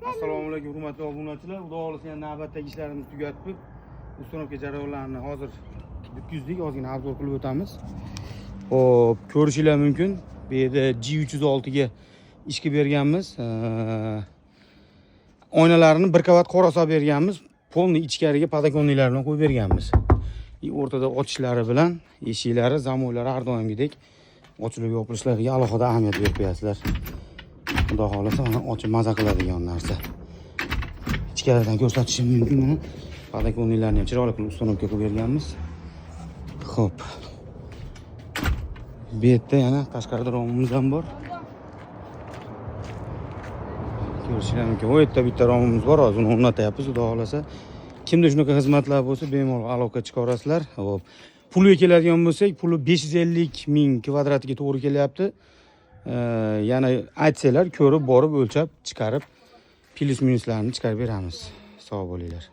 Assalomu alaykum hurmatli obunachilar. Xudo xolasa yana navbatdagi ishlarimizni tugatib, ustonovka jarayonlarini hozir bitkizdik. Ozgina obzor qilib o'tamiz. Xo'p, ko'rishinglar mumkin. Bu yerda G306 ga ishga berganmiz. Oynalarini bir qavat qora solib berganmiz. Polni ichkariga podakonliklar bilan qo'yib berganmiz. O'rtada ochishlari bilan eshiklari, zamoylari har doimgidek ochilib yopilishlariga alohida ahamiyat berib qo'yasizlar. Xudo xolasa mana ochib maza qiladigan narsa. Ichkaridan ko'rsatishim mumkin mana. Podakonliklarni ham chiroyli qilib ustonovka qilib berganmiz. Xo'p. Bu yerda yana tashqarida romimiz ham bor. Ko'rishinglar mumkin. O yerda bitta romimiz bor, hozir uni o'rnatyapmiz, xudo xolasa. Kimda shunaqa xizmatlar bo'lsa, bemalol aloqa chiqarasizlar. Xo'p. Pulga keladigan bo'lsak, puli 550 ming kvadratiga to'g'ri kelyapti. Yana aytsanglar, ko'rib, borib, o'lchab, chiqarib, plyus minuslarni chiqarib beramiz. Sog' bo'linglar.